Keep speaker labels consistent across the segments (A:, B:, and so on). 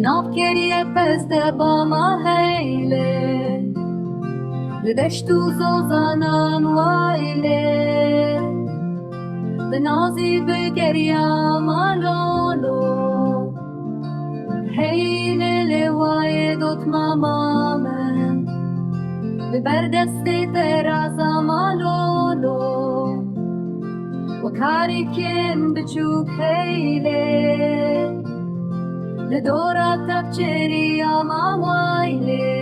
A: Nav geriye peste bama heyle Ldeştu zozanan waile Lnazi begeriya malolo Heyle lewaye dot mamamen Berdesti teraza malolo وكاريكين بتشوك هيلي لدورة تبجري يا موايلي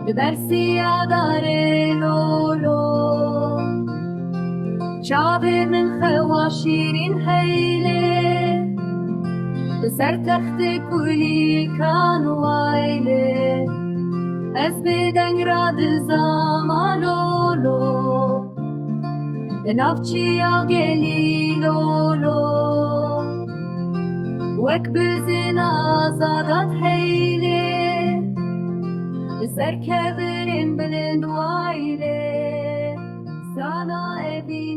A: بدرسي يا داري لولو شعبي من خواشيرين هيلي بسر تخت كلي كان وايلي از بدنگ راد زمالولو لنافچي يا گلي لولو وك بزنا زادت هيلي بسر كبرين بلند وايلي سانا ابي